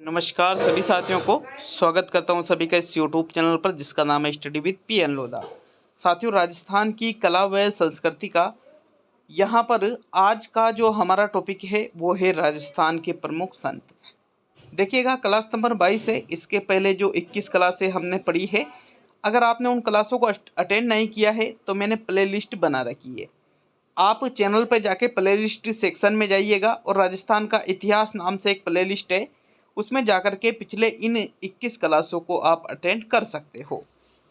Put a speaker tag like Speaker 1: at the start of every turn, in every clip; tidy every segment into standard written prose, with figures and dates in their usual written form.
Speaker 1: नमस्कार सभी साथियों को स्वागत करता हूं सभी का इस यूट्यूब चैनल पर जिसका नाम है स्टडी विद पीएन लोधा। साथियों, राजस्थान की कला व संस्कृति का यहाँ पर आज का जो हमारा टॉपिक है वो है राजस्थान के प्रमुख संत। देखिएगा, क्लास नंबर 22 है। इसके पहले जो 21 क्लासें हमने पढ़ी है, अगर आपने उन क्लासों को अटेंड नहीं किया है तो मैंने प्ले लिस्ट बना रखी है। आप चैनल पर जाके प्ले लिस्ट सेक्शन में जाइएगा और राजस्थान का इतिहास नाम से एक प्ले लिस्ट है, उसमें जाकर के पिछले इन 21 क्लासों को आप अटेंड कर सकते हो।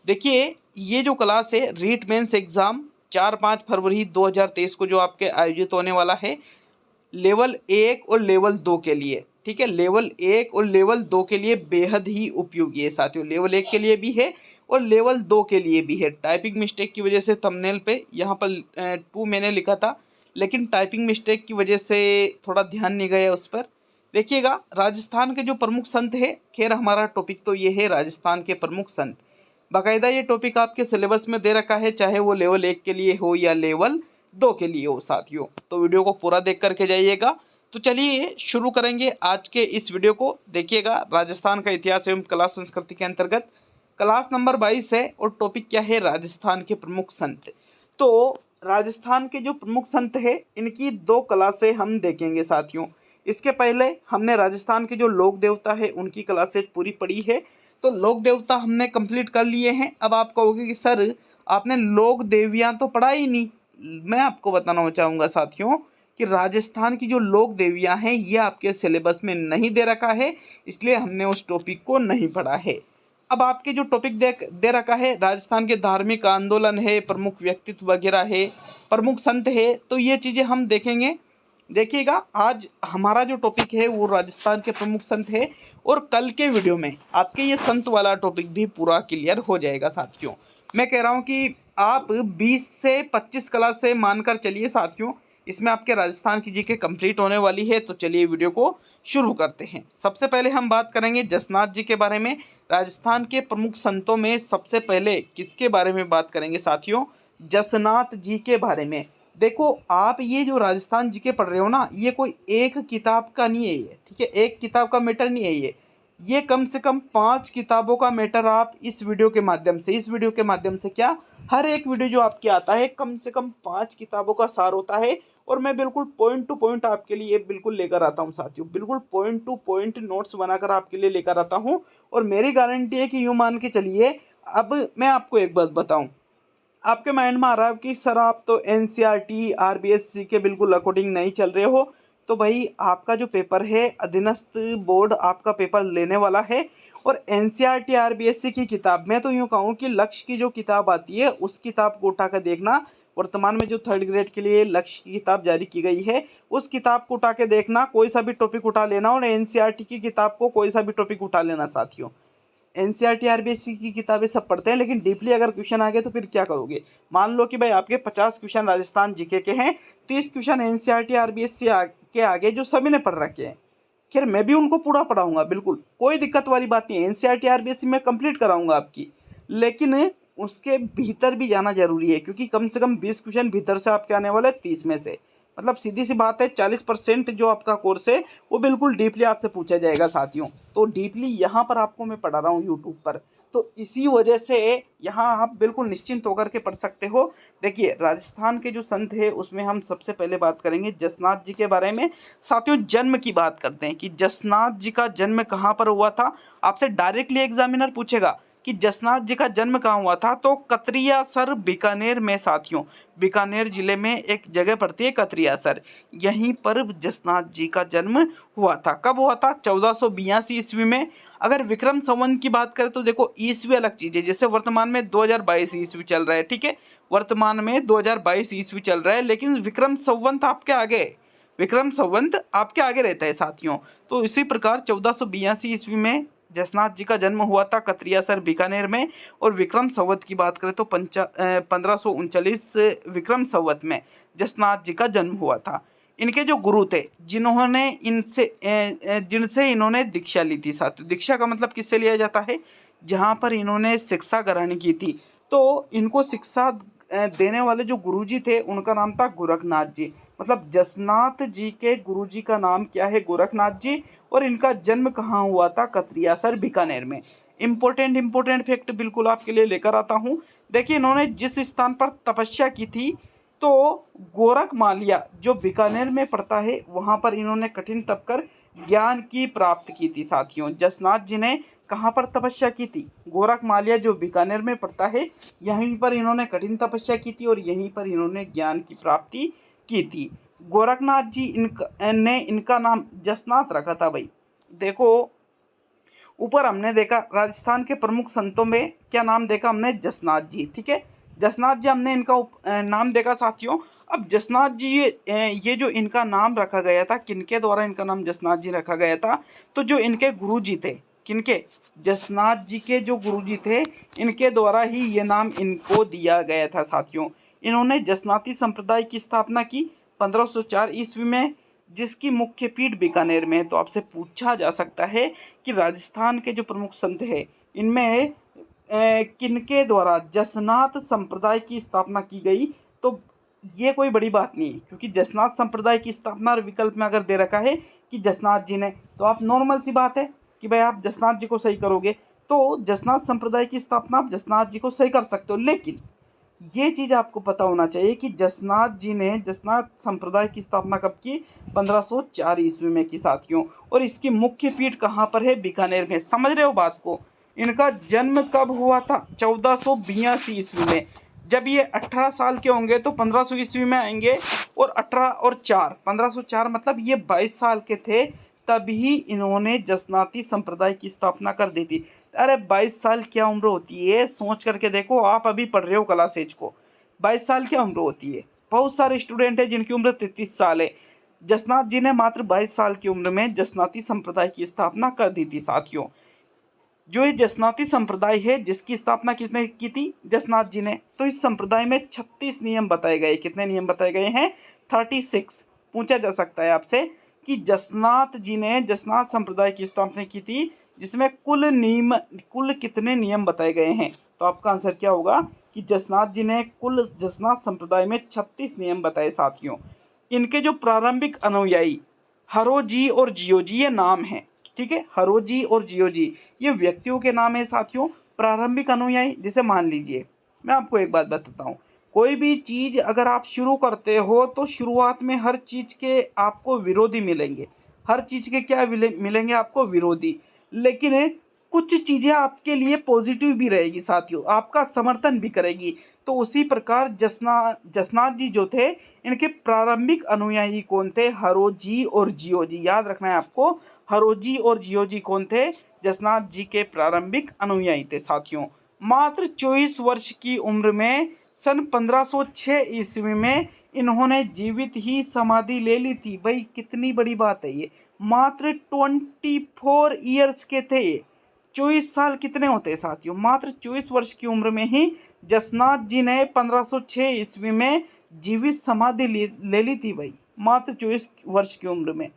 Speaker 1: देखिए, ये जो क्लास है रीट मेंस एग्ज़ाम 4-5 फरवरी 2023 को जो आपके आयोजित होने वाला है, लेवल 1 और लेवल 2 के लिए। ठीक है, लेवल 1 और लेवल 2 के लिए बेहद ही उपयोगी है साथियों। लेवल 1 के लिए भी है और लेवल 2 के लिए भी है। टाइपिंग मिस्टेक की वजह से थंबनेल पे यहाँ पर 2 मैंने लिखा था, लेकिन टाइपिंग मिस्टेक की वजह से थोड़ा ध्यान नहीं गया उस पर। देखिएगा, राजस्थान के जो प्रमुख संत है, खैर हमारा टॉपिक तो ये है राजस्थान के प्रमुख संत। बाकायदा ये टॉपिक आपके सिलेबस में दे रखा है, चाहे वो लेवल 1 के लिए हो या लेवल 2 के लिए हो साथियों। तो वीडियो को पूरा देख करके जाइएगा। तो चलिए शुरू करेंगे आज के इस वीडियो को। देखिएगा, राजस्थान का इतिहास एवं कला संस्कृति के अंतर्गत क्लास नंबर 22 है और टॉपिक क्या है, राजस्थान के प्रमुख संत। तो राजस्थान के जो प्रमुख संत है, इनकी 2 क्लासें हम देखेंगे साथियों। इसके पहले हमने राजस्थान के जो लोक देवता है उनकी क्लासेज पूरी पढ़ी है। तो लोक देवता हमने कंप्लीट कर लिए हैं। अब आप कहोगे कि सर आपने लोक देवियाँ तो पढ़ा ही नहीं। मैं आपको बताना चाहूँगा साथियों कि राजस्थान की जो लोक देवियाँ हैं ये आपके सिलेबस में नहीं दे रखा है, इसलिए हमने उस टॉपिक को नहीं पढ़ा है। अब आपके जो टॉपिक दे रखा है, राजस्थान के धार्मिक आंदोलन है, प्रमुख व्यक्तित्व वगैरह है, प्रमुख संत है, तो ये चीज़ें हम देखेंगे। देखिएगा, आज हमारा जो टॉपिक है वो राजस्थान के प्रमुख संत है और कल के वीडियो में आपके ये संत वाला टॉपिक भी पूरा क्लियर हो जाएगा साथियों। मैं कह रहा हूँ कि आप 20 से 25 क्लास से मानकर चलिए साथियों, इसमें आपके राजस्थान की जीके कंप्लीट होने वाली है। तो चलिए वीडियो को शुरू करते हैं। सबसे पहले हम बात करेंगे जसनाथ जी के बारे में। राजस्थान के प्रमुख संतों में सबसे पहले किसके बारे में बात करेंगे साथियों, जसनाथ जी के बारे में। देखो, आप ये जो राजस्थान जी के पढ़ रहे हो ना, ये कोई एक किताब का नहीं है ये। ठीक है, एक किताब का मैटर नहीं है ये कम से कम 5 किताबों का मैटर आप इस वीडियो के माध्यम से क्या, हर एक वीडियो जो आपके आता है कम से कम 5 किताबों का सार होता है। और मैं बिल्कुल पॉइंट टू पॉइंट आपके लिए बिल्कुल लेकर आता हूँ साथियों, बिल्कुल पॉइंट टू पॉइंट नोट्स बनाकर आपके लिए लेकर आता हूँ। और मेरी गारंटी है कि यूँ मान के चलिए, अब मैं आपको एक बात बताऊँ, आपके माइंड में आ रहा है कि सर आप तो एनसीईआरटी आरबीएससी के बिल्कुल अकॉर्डिंग नहीं चल रहे हो। तो भाई, आपका जो पेपर है अधीनस्थ बोर्ड आपका पेपर लेने वाला है और एनसीईआरटी आरबीएससी की किताब, मैं तो यूँ कहूँ कि लक्ष्य की जो किताब आती है उस किताब को उठा कर देखना। वर्तमान में जो 3rd ग्रेड के लिए लक्ष्य की किताब जारी की गई है उस किताब को उठा के देखना, कोई सा भी टॉपिक उठा लेना और एनसीईआरटी की किताब को कोई सा भी टॉपिक उठा लेना साथियों। एनसीईआरटी आरबीएससी की किताबें सब पढ़ते हैं, लेकिन डीपली अगर क्वेश्चन आ गए तो फिर क्या करोगे। मान लो कि भाई आपके 50 क्वेश्चन राजस्थान जीके के हैं, 30 क्वेश्चन एनसीईआरटी आरबीएससी के आगे जो सभी ने पढ़ रखे हैं। खैर, मैं भी उनको पूरा पढ़ाऊंगा, बिल्कुल कोई दिक्कत वाली बात नहीं है। एनसीईआरटी आरबीएससी में कंप्लीट कराऊंगा आपकी, लेकिन उसके भीतर भी जाना जरूरी है, क्योंकि कम से कम 20 क्वेश्चन भीतर से आपके आने वाले 30 में से, मतलब सीधी सी बात है 40% जो आपका कोर्स है वो बिल्कुल डीपली आपसे पूछा जाएगा साथियों। तो डीपली यहाँ पर आपको मैं पढ़ा रहा हूँ यूट्यूब पर, तो इसी वजह से यहाँ आप बिल्कुल निश्चिंत होकर के पढ़ सकते हो। देखिए, राजस्थान के जो संत है उसमें हम सबसे पहले बात करेंगे जसनाथ जी के बारे में। साथियों, जन्म की बात करते हैं कि जसनाथ जी का जन्म कहाँ पर हुआ था। आपसे डायरेक्टली एग्जामिनर पूछेगा कि जसनाथ जी का जन्म कहाँ हुआ था, तो कतरियासर बीकानेर में साथियों, बीकानेर जिले में एक जगह पड़ती है कतरियासर, यहीं पर जसनाथ जी का जन्म हुआ था। कब हुआ था, 1482 ईस्वी में। अगर विक्रम संवत की बात करें तो देखो, ईस्वी अलग चीज़ है। जैसे वर्तमान में 2022 ईस्वी चल रहा है, ठीक है, वर्तमान में 2022 ईस्वी चल रहा है, लेकिन विक्रम संवत आपके आगे, विक्रम संवत आपके आगे रहता है साथियों। तो इसी प्रकार 1482 ईस्वी में जसनाथ जी का जन्म हुआ था कतरियासर बीकानेर में। और विक्रम संवत की बात करें तो 1539 विक्रम संवत में जसनाथ जी का जन्म हुआ था। इनके जो गुरु थे, जिन्होंने जिनसे इन्होंने दीक्षा ली थी साथियों, दीक्षा का मतलब किससे लिया जाता है, जहाँ पर इन्होंने शिक्षा ग्रहण की थी, तो इनको शिक्षा देने वाले जो गुरुजी थे उनका नाम था गोरखनाथ जी। मतलब जसनाथ जी के गुरुजी का नाम क्या है? गोरखनाथ जी। और इनका जन्म कहाँ हुआ था? कतरियासर बीकानेर में। इंपॉर्टेंट फैक्ट बिल्कुल आपके लिए लेकर आता हूँ। देखिए, इन्होंने जिस स्थान पर तपस्या की थी, तो गोरखमालिया जो बीकानेर में पड़ता है, वहां पर इन्होंने कठिन तप कर ज्ञान की प्राप्त की थी। साथियों, जसनाथ जी ने कहाँ पर तपस्या की थी? गोरखमालिया जो बीकानेर में पड़ता है, यहीं पर इन्होंने कठिन तपस्या की थी और यहीं पर इन्होंने ज्ञान की प्राप्ति की थी। गोरखनाथ जी इनका नाम जसनाथ रखा था भाई। देखो, ऊपर हमने देखा राजस्थान के प्रमुख संतों में क्या नाम देखा हमने? जसनाथ जी। ठीक है, जसनाथ जी हमने इनका नाम देखा साथियों। अब जसनाथ जी ये जो इनका नाम रखा गया था, किनके द्वारा इनका नाम जसनाथ जी रखा गया था? तो जो इनके गुरुजी थे, किनके? जसनाथ जी के जो गुरुजी थे, इनके द्वारा ही ये नाम इनको दिया गया था साथियों। इन्होंने जसनाती संप्रदाय की स्थापना की 1504 ईस्वी में, जिसकी मुख्य पीठ बीकानेर में है। तो आपसे पूछा जा सकता है कि राजस्थान के जो प्रमुख संत हैं, इनमें किनके द्वारा जसनात संप्रदाय की स्थापना की गई? तो ये कोई बड़ी बात नहीं है, क्योंकि जसनात संप्रदाय की स्थापना विकल्प में अगर दे रखा है कि जसनाथ जी ने, तो आप नॉर्मल सी बात है कि भाई आप जसनाथ जी को सही करोगे। तो जसनात संप्रदाय की स्थापना आप जसनाथ जी को सही कर सकते हो, लेकिन ये चीज़ आपको पता होना चाहिए कि जसनाथ जी ने जसनाथ संप्रदाय की स्थापना कब की? 1504 ईस्वी में की साथियों। और इसकी मुख्य पीठ कहाँ पर है? बीकानेर में। समझ रहे हो बात को? इनका जन्म कब हुआ था? 1482 ईस्वी में। जब ये 18 साल के होंगे तो 1500 ईस्वी में आएंगे, और 18 और 4 1504 मतलब ये 22 साल के थे, तभी इन्होंने जसनाती संप्रदाय की स्थापना कर दी थी। अरे 22 साल क्या उम्र होती है? सोच करके देखो, आप अभी पढ़ रहे हो कला सेज को, 22 साल क्या उम्र होती है? बहुत सारे स्टूडेंट हैं जिनकी उम्र 33 साल है। जसनाथ जी ने मात्र 22 साल की उम्र में जसनाती संप्रदाय की स्थापना कर दी थी साथियों। जो ये जसनाती संप्रदाय है, जिसकी स्थापना किसने की थी? जसनाथ जी ने। तो इस संप्रदाय में 36 नियम बताए गए। कितने नियम बताए गए हैं? 36। पूछा जा सकता है आपसे कि जसनाथ जी ने जसनाथ संप्रदाय की स्थापना की थी, जिसमें कुल कितने नियम बताए गए हैं? तो आपका आंसर क्या होगा कि जसनाथ जी ने कुल जसनाथ संप्रदाय में 36 नियम बताए साथियों। इनके जो प्रारंभिक अनुयायी हरोजी और जियोजी, ये नाम है। ठीक है, हरोजी और जियोजी ये व्यक्तियों के नाम है साथियों। प्रारंभिक अनुयायी, जैसे मान लीजिए, मैं आपको एक बात बताता हूँ, कोई भी चीज़ अगर आप शुरू करते हो, तो शुरुआत में हर चीज़ के आपको विरोधी मिलेंगे। हर चीज़ के क्या मिलेंगे आपको? विरोधी। लेकिन कुछ चीज़ें आपके लिए पॉजिटिव भी रहेगी साथियों, आपका समर्थन भी करेगी। तो उसी प्रकार जसनाथ जी जो थे, इनके प्रारंभिक अनुयायी कौन थे? हरोजी और जियोजी। याद रखना है आपको, हरोजी और जियोजी कौन थे? जसनाथ जी के प्रारंभिक अनुयायी थे साथियों। मात्र 24 वर्ष की उम्र में सन 1506 ईस्वी में इन्होंने जीवित ही समाधि ले ली थी। भाई कितनी बड़ी बात है ये, मात्र 24 ईयर्स के थे ये। 24 साल कितने होते हैं साथियों? मात्र 24 वर्ष की उम्र में ही जसनाथ जी ने 1506 ईस्वी में जीवित समाधि ले ली थी भाई, मात्र 24 वर्ष की उम्र में।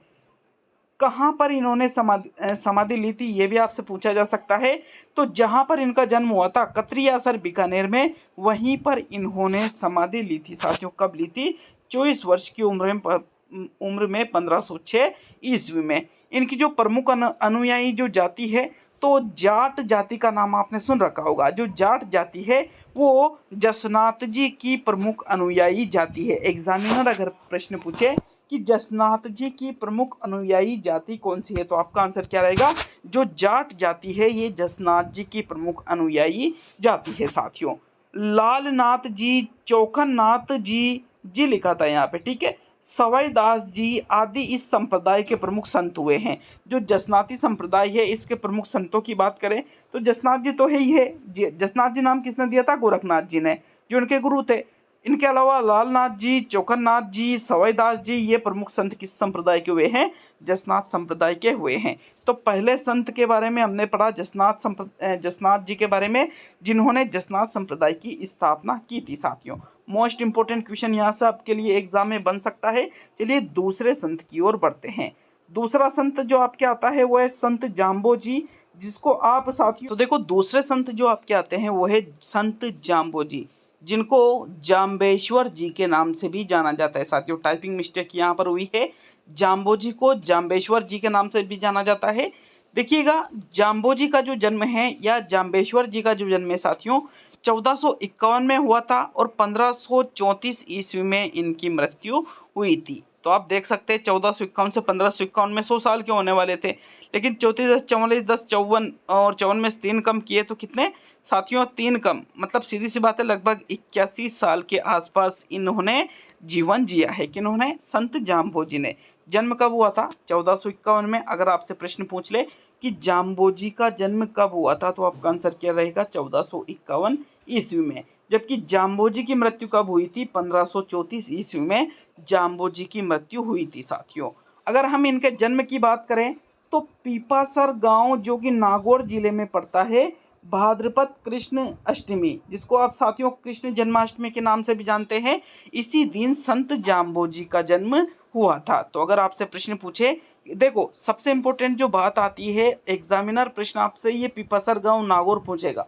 Speaker 1: कहाँ पर इन्होंने समाधि ली थी, ये भी आपसे पूछा जा सकता है। तो जहाँ पर इनका जन्म हुआ था, कतरियासर बीकानेर में, वहीं पर इन्होंने समाधि ली थी साथियों। कब ली थी? 24 वर्ष की उम्र में 1506 ईस्वी में। इनकी जो प्रमुख अनुयायी जो जाति है, तो जाट जाति का नाम आपने सुन रखा होगा। जो जाट जाति है, वो जसनाथ जी की प्रमुख अनुयायी जाति है। एग्जामिनर अगर प्रश्न पूछे कि जसनाथ जी की प्रमुख अनुयायी जाति कौन सी है, तो आपका आंसर क्या रहेगा? जो जाट जाति है, ये जसनाथ जी की प्रमुख अनुयायी जाति है साथियों। लालनाथ जी, चौखननाथ जी लिखा था यहाँ पे। ठीक है, सवाई दास जी आदि इस संप्रदाय के प्रमुख संत हुए हैं। जो जसनाती संप्रदाय है, इसके प्रमुख संतों की बात करें तो जसनाथ जी तो है ही है। जसनाथ जी नाम किसने दिया था? गोरखनाथ जी ने, जो उनके गुरु थे। इनके अलावा लालनाथ जी, चौखननाथ जी, सवाई दास जी, ये प्रमुख संत किस संप्रदाय के हुए हैं? जसनाथ संप्रदाय के हुए हैं। तो पहले संत के बारे में हमने पढ़ा, जसनाथ जी के बारे में, जिन्होंने जसनाथ संप्रदाय की स्थापना की थी साथियों। मोस्ट इंपोर्टेंट क्वेश्चन यहाँ से आपके लिए एग्जाम में बन सकता है। चलिए दूसरे संत की ओर बढ़ते हैं। दूसरा संत जो आपके आता है वो है संत जाम्बो जी, जिसको आप साथियों, तो देखो दूसरे संत जो आपके आते हैं वो है संत जाम्बो जी। जिनको जाम्बेश्वर जी के नाम से भी जाना जाता है। साथियों टाइपिंग मिस्टेक यहाँ पर हुई है, जाम्बोजी को जाम्बेश्वर जी के नाम से भी जाना जाता है। देखिएगा, जाम्बोजी का जो जन्म है या जाम्बेश्वर जी का जो जन्म है साथियों 1451 में हुआ था और 1534 ईस्वी में इनकी मृत्यु हुई थी। तो आप देख सकते हैं 1451 से 1551 में 100 साल के होने वाले थे, लेकिन 34 10 44 10 54 और 54 में से 3 कम किए तो कितने साथियों 3 कम, मतलब सीधी सी बात है लगभग 81 साल के आसपास इन्होंने जीवन जिया है। किन्होंने? संत जाम्बोजी ने। जन्म कब हुआ था? 1451 में। अगर आपसे प्रश्न पूछ ले कि जाम्बोजी का जन्म कब हुआ था तो आपका आंसर क्या रहेगा? 1451 ईस्वी में। जबकि जाम्बोजी की मृत्यु कब हुई थी? 1534 ईस्वी में जाम्बोजी की मृत्यु हुई थी साथियों। अगर हम इनके जन्म की बात करें तो पीपासर गांव जो कि नागौर जिले में पड़ता है, भाद्रपद कृष्ण अष्टमी, जिसको आप साथियों कृष्ण जन्माष्टमी के नाम से भी जानते हैं, इसी दिन संत जाम्बोजी का जन्म हुआ था। तो अगर आपसे प्रश्न पूछे, देखो सबसे इम्पोर्टेंट जो बात आती है, एग्जामिनर प्रश्न आपसे ये पीपासर गांव नागौर पूछेगा।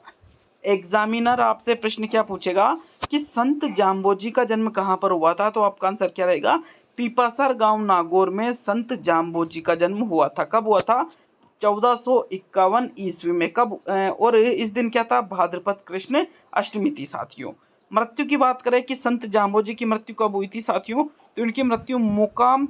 Speaker 1: एग्जामिनर आपसे प्रश्न क्या पूछेगा कि संत जाम्बोजी का जन्म कहाँ पर हुआ था, तो आपका आंसर क्या रहेगा? पीपासर गांव नागौर में संत जाम्बोजी का जन्म हुआ था। कब हुआ था? 1451 ईस्वी में। कब? और इस दिन क्या था? भाद्रपद कृष्ण अष्टमी थी साथियों। मृत्यु की बात करें कि संत जाम्बोजी की मृत्यु कब हुई थी साथियों, तो इनकी मृत्यु मुकाम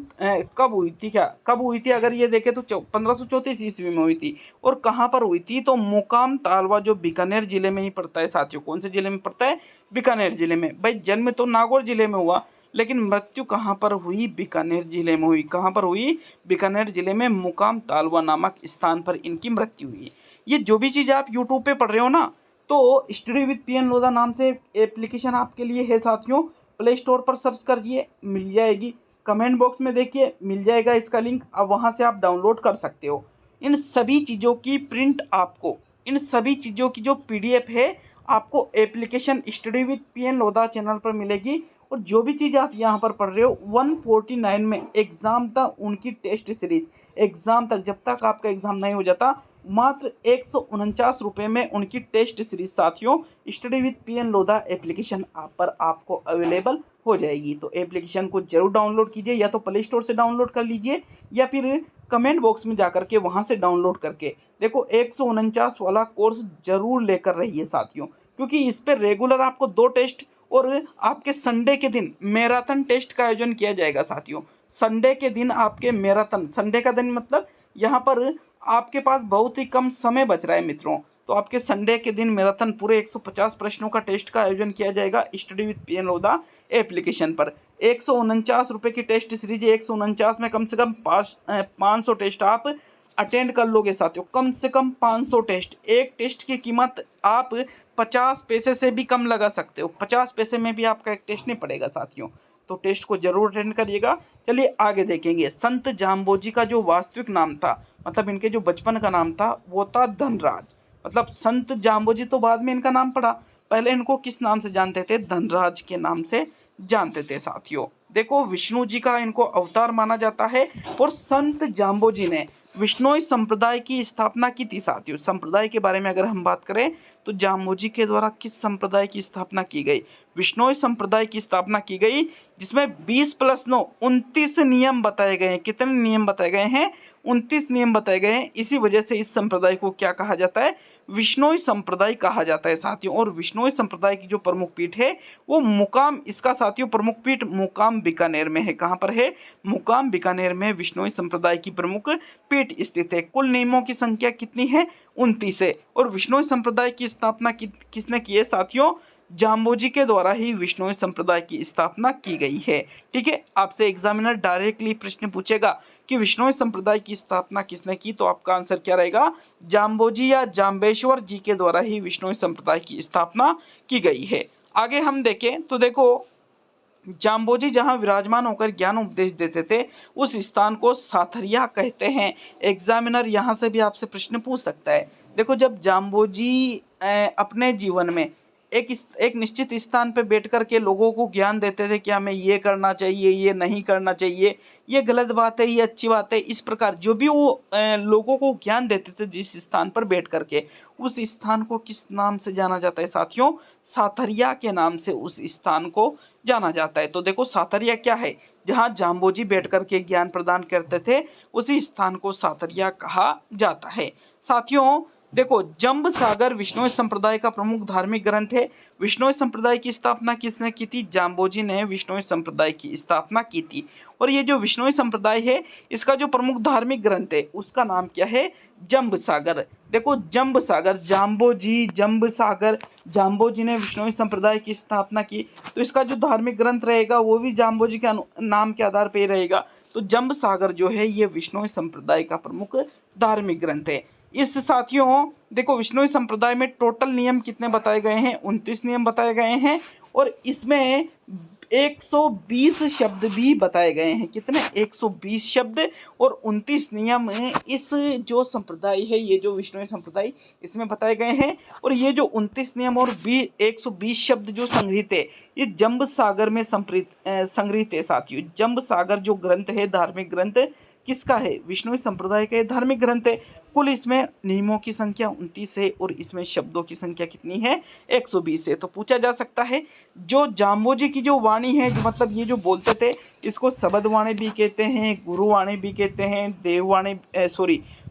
Speaker 1: कब हुई थी? क्या कब हुई थी? अगर ये देखें तो 1534 ईस्वी में हुई थी। और कहाँ पर हुई थी? तो मुकाम तालवा जो बीकानेर जिले में ही पड़ता है साथियों। कौन से जिले में पड़ता है? बीकानेर जिले में। भाई जन्म तो नागौर जिले में हुआ, लेकिन मृत्यु कहाँ पर हुई? बीकानेर जिले में हुई। कहाँ पर हुई? बीकानेर जिले में मुकाम तालवा नामक स्थान पर इनकी मृत्यु हुई। ये जो भी चीज़ आप यूट्यूब पे पढ़ रहे हो ना, तो स्टडी विद पीएन लोधा नाम से एप्लीकेशन आपके लिए है साथियों। प्ले स्टोर पर सर्च करिए, मिल जाएगी। कमेंट बॉक्स में देखिए, मिल जाएगा इसका लिंक। अब वहाँ से आप डाउनलोड कर सकते हो। इन सभी चीज़ों की प्रिंट आपको, इन सभी चीज़ों की जो पीडीएफ है आपको application study with PN Lodha channel पर मिलेगी। और जो भी चीज़ आप यहाँ पर पढ़ रहे हो 149 में एग्ज़ाम तक उनकी टेस्ट सीरीज, एग्ज़ाम तक जब तक आपका एग्ज़ाम नहीं हो जाता, मात्र 149 रुपये में उनकी टेस्ट सीरीज साथियों study with PN Lodha application आप पर आपको अवेलेबल हो जाएगी। तो एप्लीकेशन को जरूर डाउनलोड कीजिए, या तो प्ले स्टोर से डाउनलोड कर लीजिए या फिर कमेंट बॉक्स में जाकर के वहाँ से डाउनलोड करके देखो 149 वाला कोर्स जरूर लेकर रहिए साथियों, क्योंकि इस पर रेगुलर आपको 2 टेस्ट और आपके संडे के दिन मैराथन टेस्ट का आयोजन किया जाएगा साथियों। संडे के दिन आपके मैराथन, संडे का दिन मतलब यहाँ पर आपके पास बहुत ही कम समय बच रहा है मित्रों, तो आपके संडे के दिन मैराथन पूरे 150 प्रश्नों का टेस्ट का आयोजन किया जाएगा study with PN Lodha application पर। 149 रुपये की टेस्ट सीरीज, 149 में कम से कम 500 टेस्ट आप अटेंड कर लोगे साथियों। कम से कम 500 टेस्ट। एक टेस्ट की कीमत आप 50 पैसे से भी कम लगा सकते हो। 50 पैसे में भी आपका एक टेस्ट नहीं पड़ेगा साथियों। तो टेस्ट को जरूर अटेंड करिएगा। चलिए आगे देखेंगे। संत जाम्बोजी का जो वास्तविक नाम था, मतलब इनके जो बचपन का नाम था वो था धनराज। मतलब संत जाम्बोजी तो बाद में इनका नाम पड़ा, पहले इनको किस नाम से जानते थे? धनराज के नाम से जानते थे साथियों। देखो विष्णु जी का इनको अवतार माना जाता है और संत जाम्बोजी ने विष्णोई संप्रदाय की स्थापना की थी साथियों। संप्रदाय के बारे में अगर हम बात करें तो जाम्बोजी के द्वारा किस संप्रदाय की स्थापना की गई? विष्णोई संप्रदाय की स्थापना की गई, जिसमें 20+9 29 नियम बताए गए हैं। कितने नियम बताए गए हैं? 29 नियम बताए गए हैं। इसी वजह से इस संप्रदाय को क्या कहा जाता है? विष्णोई संप्रदाय कहा जाता है साथियों। और विष्णोई संप्रदाय की जो प्रमुख पीठ है वो मुकाम, इसका साथियों प्रमुख पीठ मुकाम बीकानेर में है। कहाँ पर है? मुकाम बीकानेर में विष्णोई संप्रदाय की प्रमुख पीठ स्थित है। कुल नियमों की संख्या कितनी है? 29 है। और विष्णोई संप्रदाय की स्थापना किसने की है साथियों? जाम्बोजी के द्वारा ही विष्णोई संप्रदाय की स्थापना की गई है। ठीक है, आपसे एग्जामिनर डायरेक्टली प्रश्न पूछेगा कि विष्णोई संप्रदाय की स्थापना किसने की, तो आपका आंसर क्या रहेगा? जाम्बोजी या जाम्बेश्वर जी के द्वारा ही विष्णोई संप्रदाय की स्थापना की गई है। आगे हम देखें तो देखो जाम्बोजी जहां विराजमान होकर ज्ञान उपदेश देते थे उस स्थान को साथरिया कहते हैं। एग्जामिनर यहां से भी आपसे प्रश्न पूछ सकता है। देखो जब जाम्बोजी अपने जीवन में एक निश्चित स्थान पे बैठ कर के लोगों को ज्ञान देते थे कि हमें ये करना चाहिए, ये नहीं करना चाहिए, ये गलत बात है, ये अच्छी बात है। इस प्रकार जो भी वो लोगों को ज्ञान देते थे जिस स्थान पर बैठ कर के, उस स्थान को किस नाम से जाना जाता है साथियों? साथरिया के नाम से उस स्थान को जाना जाता है। तो देखो साथरिया क्या है? जहाँ जाम्बोजी बैठ कर के ज्ञान प्रदान करते थे, उसी स्थान को साथरिया कहा जाता है। साथियों देखो, जंब सागर विष्णोई संप्रदाय का प्रमुख धार्मिक ग्रंथ है। विष्णोई संप्रदाय की स्थापना किसने की थी? जाम्बोजी ने विष्णोई संप्रदाय की स्थापना की थी। और ये जो विष्णोई संप्रदाय है, इसका जो प्रमुख धार्मिक ग्रंथ है उसका नाम क्या है? जंब सागर। देखो जंब सागर, जाम्बोजी, जंब सागर, जाम्बोजी ने विष्णोई संप्रदाय की स्थापना की, तो इसका जो धार्मिक ग्रंथ रहेगा वो भी जाम्बोजी के नाम के आधार पर ही रहेगा। तो जंब सागर जो है ये विष्णोई संप्रदाय का प्रमुख धार्मिक ग्रंथ है। इस साथियों देखो, विष्णोई संप्रदाय में टोटल नियम कितने बताए गए हैं? 29 नियम बताए गए हैं, और इसमें 120 शब्द भी बताए गए हैं। कितने? 120 शब्द और 29 नियम इस जो संप्रदाय है, ये जो विष्णोई संप्रदाय, इसमें बताए गए हैं। और ये जो 29 नियम और 120 शब्द जो संग्रहित है, ये जंब सागर में संग्रहित है साथियों। जंब सागर जो ग्रंथ है, धार्मिक ग्रंथ, किसका है? विष्णोई संप्रदाय का धार्मिक ग्रंथ है। कुल इसमें नियमों की संख्या 29 है और इसमें शब्दों की संख्या कितनी है? 120 है। तो पूछा जा सकता है, जो जाम्बोजी की जो वाणी है, जो मतलब ये जो बोलते थे, इसको शबद वाणी भी कहते हैं, गुरुवाणी भी कहते हैं, देववाणी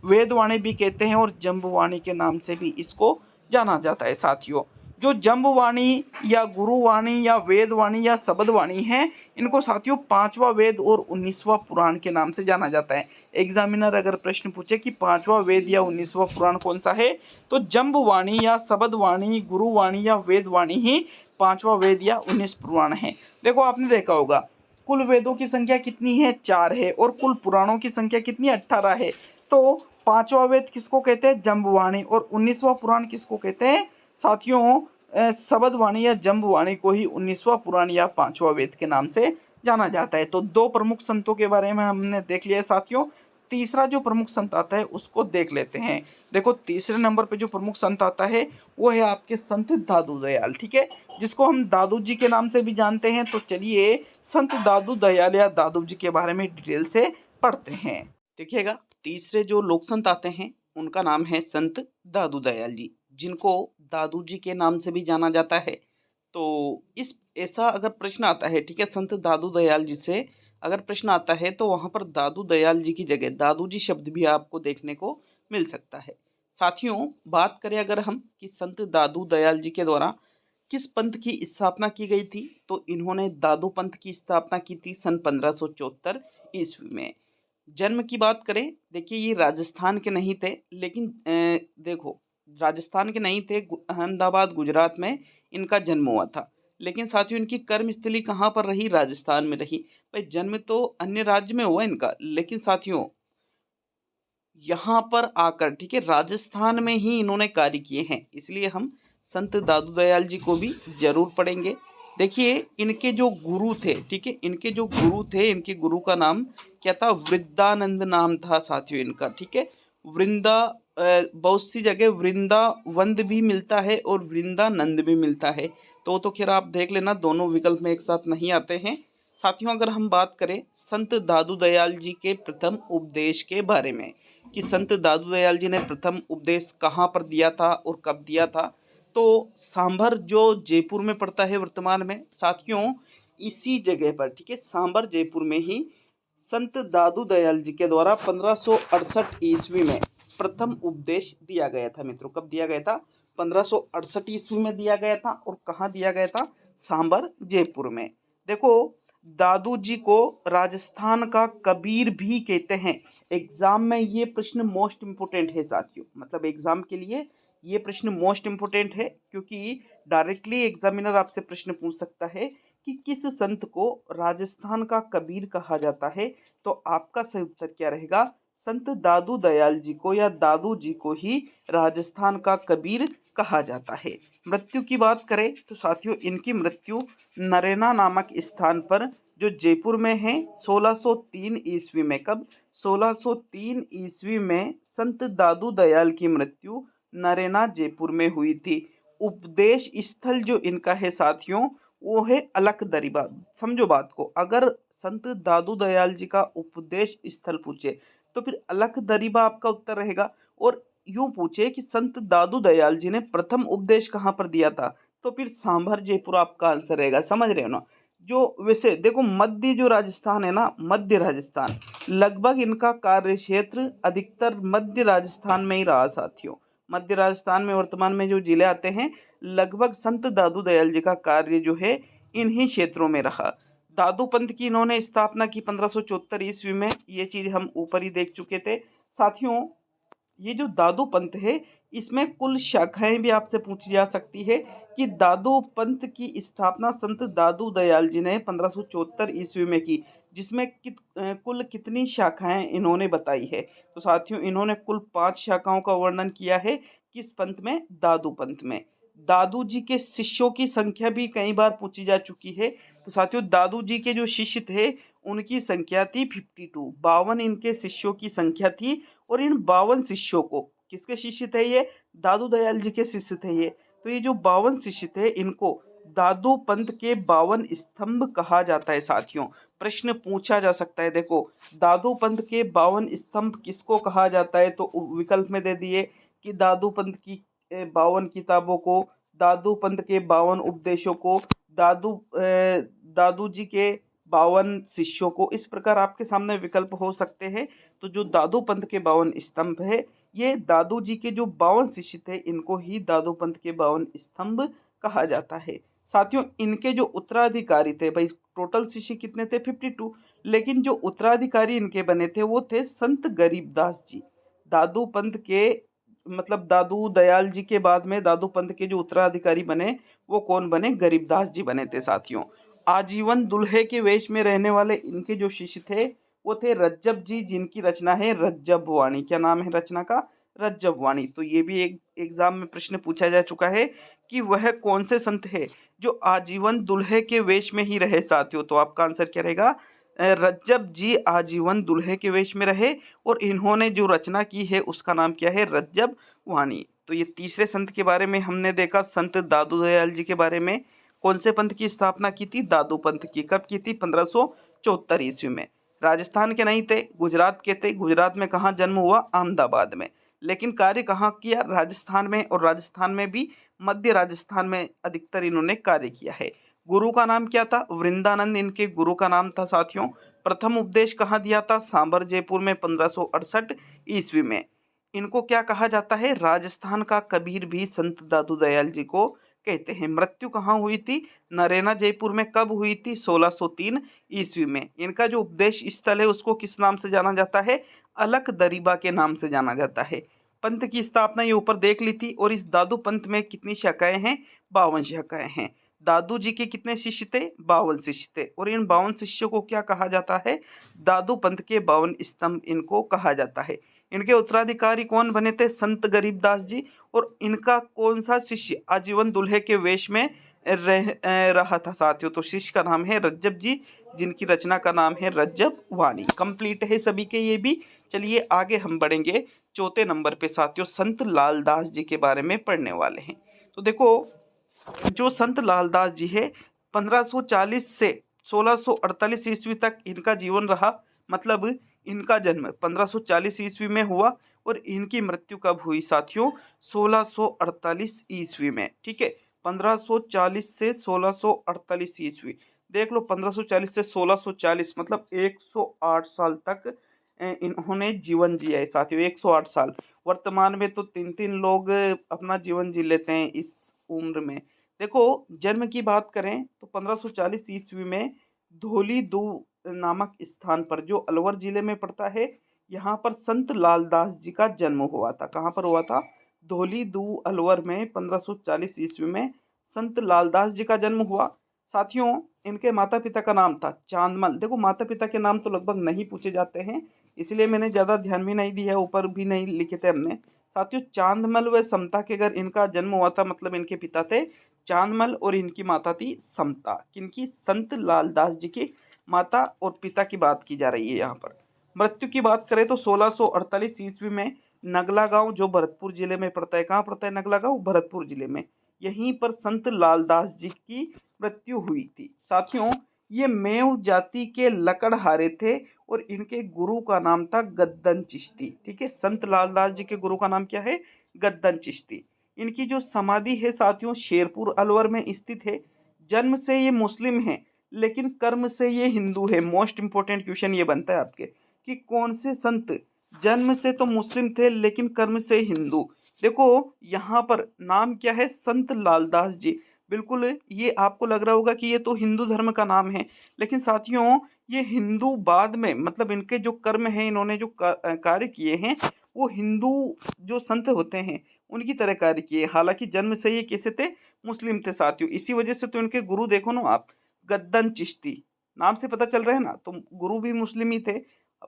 Speaker 1: वेदवाणी भी कहते हैं, और जंबवाणी के नाम से भी इसको जाना जाता है साथियों। जो जंबवाणी या गुरुवाणी या वेदवाणी या शबदवाणी है, इनको साथियों 5वां वेद और 19वां पुराण के नाम से जाना जाता है। एग्जामिनर अगर प्रश्न पूछे कि 5वां वेद या 19वां पुराण कौन सा है, तो जंबवाणी या शबदवाणी, गुरुवाणी या वेदवाणी ही 5वां वेद या 19 पुराण है। देखो आपने देखा होगा, कुल वेदों की संख्या कितनी है? 4 है, और कुल पुराणों की संख्या कितनी? 18 है। तो 5वां वेद किसको कहते हैं? जंबवाणी। और 19वां पुराण किसको कहते हैं साथियों? शबदवाणी या जंबवाणी को ही 19वां पुराण या 5वां वेद के नाम से जाना जाता है। तो दो प्रमुख संतों के बारे में हमने देख लिया साथियों। तीसरा जो प्रमुख संत आता है उसको देख लेते हैं। देखो तीसरे नंबर पे जो प्रमुख संत आता है वो है आपके संत दादू दयाल, ठीक है, जिसको हम दादू जी के नाम से भी जानते हैं। तो चलिए संत दादू दयाल या दादू जी के बारे में डिटेल से पढ़ते हैं। देखिएगा, तीसरे जो लोक संत आते हैं उनका नाम है संत दादू दयाल जी, जिनको दादू जी के नाम से भी जाना जाता है। तो इस ऐसा अगर प्रश्न आता है, ठीक है, संत दादू दयाल जी से अगर प्रश्न आता है तो वहाँ पर दादू दयाल जी की जगह दादू जी शब्द भी आपको देखने को मिल सकता है। साथियों बात करें अगर हम कि संत दादू दयाल जी के द्वारा किस पंथ की स्थापना की गई थी, तो इन्होंने दादू पंथ की स्थापना की थी सन 1574 ईस्वी में। जन्म की बात करें, देखिए ये राजस्थान के नहीं थे, लेकिन देखो राजस्थान के नहीं थे, अहमदाबाद गुजरात में इनका जन्म हुआ था। लेकिन साथियों इनकी कर्मस्थली कहाँ पर रही? राजस्थान में रही। भाई जन्म तो अन्य राज्य में हुआ इनका, लेकिन साथियों यहाँ पर आकर, ठीक है, राजस्थान में ही इन्होंने कार्य किए हैं। इसलिए हम संत दादू दयाल जी को भी जरूर पढ़ेंगे। देखिए इनके जो गुरु थे, ठीक है, इनके जो गुरु थे, इनके गुरु का नाम क्या था? वृद्धानंद नाम था साथियों इनका, ठीक है। बहुत सी जगह वृंदावंद भी मिलता है और वृंदानंद भी मिलता है। तो खैर आप देख लेना, दोनों विकल्प में एक साथ नहीं आते हैं। साथियों अगर हम बात करें संत दादू दयाल जी के प्रथम उपदेश के बारे में, कि संत दादू दयाल जी ने प्रथम उपदेश कहाँ पर दिया था और कब दिया था, तो सांभर जो जयपुर में पड़ता है वर्तमान में साथियों, इसी जगह पर, ठीक है, सांभर जयपुर में ही संत दादू दयाल जी के द्वारा 1568 ईस्वी में प्रथम उपदेश दिया गया था। मित्रों कब दिया गया था? 1568 ईस्वी में दिया गया था। और कहाँ दिया गया था? सांभर जयपुर में। देखो दादू जी को राजस्थान का कबीर भी कहते हैं। एग्जाम में ये प्रश्न मोस्ट इम्पोर्टेंट है साथियों, मतलब एग्जाम के लिए ये प्रश्न मोस्ट इम्पोर्टेंट है, क्योंकि डायरेक्टली एग्जामिनर आपसे प्रश्न पूछ सकता है कि किस संत को राजस्थान का कबीर कहा जाता है। तो आपका सही उत्तर क्या रहेगा? संत दादू दयाल जी को या दादू जी को ही राजस्थान का कबीर कहा जाता है। मृत्यु की बात करें तो साथियों इनकी मृत्यु नरेना नामक स्थान पर जो जयपुर में है 1603 ईस्वी में। कब? 1603 ईस्वी में संत दादू दयाल की मृत्यु नरेना जयपुर में हुई थी। उपदेश स्थल जो इनका है साथियों वो है अलकनंदा। समझो बात को, अगर संत दादू दयाल जी का उपदेश स्थल पूछे तो फिर अलकनंदा आपका उत्तर रहेगा। और यूं पूछे कि संत दादू दयाल जी ने प्रथम उपदेश कहाँ पर दिया था तो फिर सांभर जयपुर आपका आंसर रहेगा। समझ रहे हो ना। जो वैसे देखो मध्य जो राजस्थान है ना, मध्य राजस्थान, लगभग इनका कार्य क्षेत्र अधिकतर मध्य राजस्थान में ही रहा साथियों। मध्य राजस्थान में वर्तमान में जो जिले आते हैं लगभग संत दादू दयाल जी का कार्य जो है इन्हीं क्षेत्रों में रहा। दादू पंथ की इन्होंने स्थापना की 1574 ईस्वी में, ये चीज हम ऊपर ही देख चुके थे साथियों। ये जो दादू पंथ है इसमें कुल शाखाएं भी आपसे पूछी जा सकती है कि दादू पंथ की स्थापना संत दादू दयाल जी ने 1574 ईस्वी में की, जिसमें कुल कितनी शाखाएं इन्होंने बताई है। तो साथियों इन्होंने कुल 5 शाखाओं का वर्णन किया है। किस पंथ में? दादू पंथ में। दादू जी के शिष्यों की संख्या भी कई बार पूछी जा चुकी है। तो साथियों दादू जी के जो शिष्य थे उनकी संख्या थी 52, 52 इनके शिष्यों की संख्या थी। और इन 52 शिष्यों को, किसके शिष्य थे ये? दादू दयाल जी के शिष्य थे ये। तो ये जो 52 शिष्य थे इनको दादू पंथ के 52 स्तंभ कहा जाता है साथियों। प्रश्न पूछा जा सकता है। देखो दादू पंथ के 52 स्तंभ किसको कहा जाता है तो विकल्प में दे दिए कि दादू पंथ की 52 किताबों को, दादू पंथ के 52 उपदेशों को, दादू जी के 52 शिष्यों को। इस प्रकार आपके सामने विकल्प हो सकते हैं। तो जो दादू पंथ के 52 स्तंभ है ये दादू जी के जो 52 शिष्य थे इनको ही दादू पंथ के 52 स्तंभ कहा जाता है साथियों। इनके जो उत्तराधिकारी थे भाई, टोटल शिष्य कितने थे? 52, लेकिन जो उत्तराधिकारी इनके बने थे वो थे संत गरीबदास जी। दादू पंथ के मतलब दादू दयाल जी के बाद में दादू पंथ के जो उत्तराधिकारी बने वो कौन बने? गरीबदास जी बने थे साथियों। आजीवन दुल्हे के वेश में रहने वाले इनके जो शिष्य थे वो थे रज्जब जी, जिनकी रचना है रज्जब वाणी। क्या नाम है रचना का? रज्जब वाणी। तो ये भी एक एग्जाम में प्रश्न पूछा जा चुका है कि वह कौन से संत है जो आजीवन दुल्हे के वेश में ही रहे साथियों। तो आपका आंसर क्या रहेगा? रज्जब जी आजीवन दुल्हे के वेश में रहे और इन्होंने जो रचना की है उसका नाम क्या है? रज्जब वाणी। तो ये तीसरे संत के बारे में हमने देखा, संत दादू दयाल जी के बारे में। कौन से पंथ की स्थापना की थी? दादू पंथ की। कब की थी? 1574 ईस्वी में। राजस्थान के नहीं थे, गुजरात के थे। गुजरात में कहाँ जन्म हुआ? अहमदाबाद में। लेकिन कार्य कहाँ किया? राजस्थान में, और राजस्थान में भी मध्य राजस्थान में अधिकतर इन्होंने कार्य किया है। गुरु का नाम क्या था? वृंदानंद इनके गुरु का नाम था साथियों। प्रथम उपदेश कहाँ दिया था? सांभर जयपुर में 1568 ईस्वी में। इनको क्या कहा जाता है? राजस्थान का कबीर भी संत दादू दयाल जी को कहते हैं। मृत्यु कहाँ हुई थी? नरेना जयपुर में। कब हुई थी? 1603 ईस्वी में। इनका जो उपदेश स्थल है उसको किस नाम से जाना जाता है? अलकनंदा के नाम से जाना जाता है। पंथ की स्थापना ये ऊपर देख ली थी। और इस दादू पंथ में कितनी शाखाएं हैं? 52 शाखाएं हैं। दादू जी के कितने शिष्य थे? 52 शिष्य थे। और इन 52 शिष्यों को क्या कहा जाता है? दादू पंथ के 52 स्तंभ इनको कहा जाता है। इनके उत्तराधिकारी कौन बने थे? संत गरीबदास जी। और इनका कौन सा शिष्य आजीवन दुल्हे के वेश में रहा था साथियों? तो शिष्य का नाम है रज्जब जी, जिनकी रचना का नाम है रज्जब वाणी। कंप्लीट है सभी के ये भी। चलिए आगे हम बढ़ेंगे चौथे नंबर पे साथियों, संत लालदास जी के बारे में पढ़ने वाले हैं। तो देखो जो संत लालदास जी है 1540 से 1648 ईस्वी तक इनका जीवन रहा। मतलब इनका जन्म 1540 ईस्वी में हुआ और इनकी मृत्यु कब हुई साथियों? 1648 ईस्वी में। ठीक है, 1540 से 1648 ईस्वी। देख लो 1540 से 1640 मतलब 108 साल तक इन्होंने जीवन जिया है साथियों। 108 साल। वर्तमान में तो 3-3 लोग अपना जीवन जी लेते हैं इस उम्र में। देखो जन्म की बात करें तो 1540 ईस्वी में धौली दू नामक स्थान पर, जो अलवर जिले में पड़ता है, यहाँ पर संत लालदास जी का जन्म हुआ था। कहाँ पर हुआ था? धौली दू अलवर में 1540 ईस्वी में संत लालदास जी का जन्म हुआ। साथियों इनके माता पिता का नाम था चांदमल। देखो माता पिता के नाम तो लगभग नहीं पूछे जाते हैं, इसलिए मैंने ज़्यादा ध्यान भी नहीं दिया, ऊपर भी नहीं लिखे थे हमने साथियों। चांदमल व समता के घर इनका जन्म हुआ था। मतलब इनके पिता थे चांदमल और इनकी माता थी समता। किनकी? संत लालदास जी की माता और पिता की बात की जा रही है यहाँ पर। मृत्यु की बात करें तो 1648 ईस्वी में नगला गांव, जो भरतपुर जिले में पड़ता है। कहाँ पड़ता है नगला गांव? भरतपुर जिले में। यहीं पर संत लालदास जी की मृत्यु हुई थी। साथियों, ये मेव जाति के लकड़हारे थे और इनके गुरु का नाम था गद्दन चिश्ती। ठीक है, संत लालदास जी के गुरु का नाम क्या है? गद्दन चिश्ती। इनकी जो समाधि है साथियों शेरपुर अलवर में स्थित है। जन्म से ये मुस्लिम हैं लेकिन कर्म से ये हिंदू है। मोस्ट इंपोर्टेंट क्वेश्चन ये बनता है आपके कि कौन से संत जन्म से तो मुस्लिम थे लेकिन कर्म से हिंदू। देखो यहाँ पर नाम क्या है? संत लालदास जी। बिल्कुल, ये आपको लग रहा होगा कि ये तो हिंदू धर्म का नाम है, लेकिन साथियों ये हिंदू बाद में, मतलब इनके जो कर्म है, इन्होंने जो कार्य किए हैं वो हिंदू जो संत होते हैं उनकी तरह कार्य किए। हालांकि जन्म से ये कैसे थे? मुस्लिम थे साथियों। इसी वजह से तो इनके गुरु देखो ना आप, गद्दन चिश्ती। नाम से पता चल रहा है ना, तो गुरु भी मुस्लिम ही थे।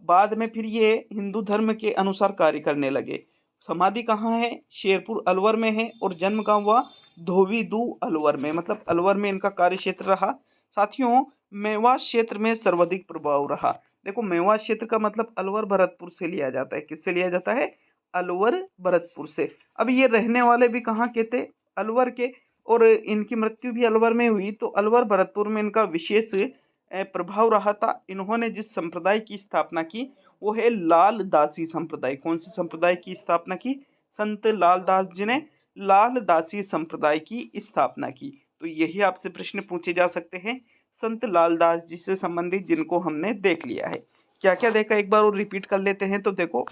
Speaker 1: बाद में फिर ये हिंदू धर्म के अनुसार कार्य करने लगे। समाधि कहाँ है? शेरपुर अलवर में है। और जन्म कहाँ हुआ? धोबीदू अलवर में, मतलब अलवर में इनका कार्य क्षेत्र रहा। साथियों, मेवात क्षेत्र में सर्वाधिक प्रभाव रहा। देखो मेवात क्षेत्र का मतलब अलवर भरतपुर से लिया जाता है। किससे लिया जाता है? अलवर भरतपुर से। अब ये रहने वाले भी कहाँ के थे? अलवर के। और इनकी मृत्यु भी अलवर में हुई। तो अलवर भरतपुर में इनका विशेष प्रभाव रहा था। इन्होंने जिस संप्रदाय की स्थापना की वो है लाल दासी संप्रदाय। कौन सी संप्रदाय की स्थापना की? संत लालदास जी ने लाल दासी संप्रदाय की स्थापना की। तो यही आपसे प्रश्न पूछे जा सकते हैं संत लालदास जी से संबंधित, जिनको हमने देख लिया है। क्या क्या देखा एक बार और रिपीट कर लेते हैं। तो देखो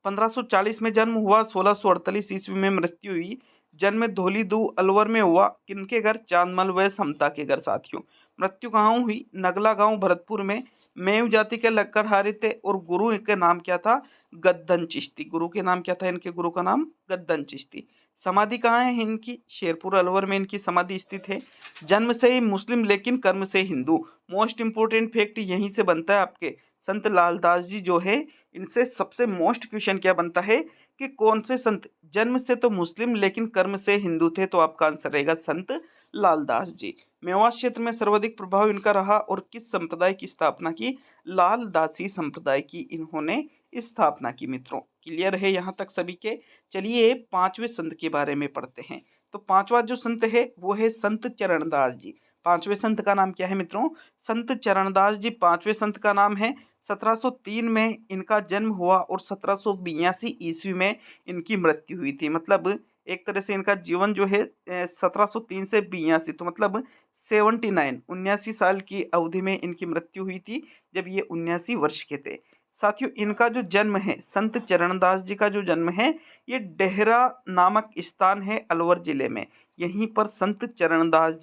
Speaker 1: 1540 में जन्म हुआ, 1648 ईस्वी में मृत्यु हुई। जन्म धौलीदू अलवर में हुआ। किनके घर? चांदमल व समता के घर। साथियों, मृत्यु कहाँ हुई? नगला गांव भरतपुर में। मेव जाति के लक्कड़हारे थे और गुरु के नाम क्या था? गद्दन चिश्ती। गुरु के नाम क्या था? इनके गुरु का नाम गद्दन चिश्ती। समाधि कहाँ है इनकी? शेरपुर अलवर में इनकी समाधि स्थित है। जन्म से ही मुस्लिम लेकिन कर्म से हिंदू। मोस्ट इंपोर्टेंट फैक्ट यहीं से बनता है आपके। संत लालदास जी जो है, इनसे सबसे मोस्ट क्वेश्चन क्या बनता है कि कौन से संत जन्म से तो मुस्लिम लेकिन कर्म से हिंदू थे? तो आपका आंसर रहेगा संत लालदास जी। मेवात क्षेत्र में सर्वाधिक प्रभाव इनका रहा और किस संप्रदाय की स्थापना की? लालदासी संप्रदाय की इन्होंने स्थापना की। मित्रों, क्लियर है यहाँ तक सभी के? चलिए पांचवें संत के बारे में पढ़ते हैं। तो पांचवा जो संत है वो है संत चरणदास जी। पांचवें संत का नाम क्या है मित्रों? संत चरणदास जी पांचवें संत का नाम है। 1703 में इनका जन्म हुआ और 1782 ईस्वी में इनकी मृत्यु हुई थी। मतलब एक तरह से इनका जीवन जो है 1703 से 82, तो मतलब 79 साल की अवधि में इनकी मृत्यु हुई थी, जब ये 79 वर्ष के थे। साथियों, इनका जो जन्म है, संत चरणदास जी का जो जन्म है, ये डेहरा नामक स्थान है अलवर जिले में। यहीं पर संत चरणदास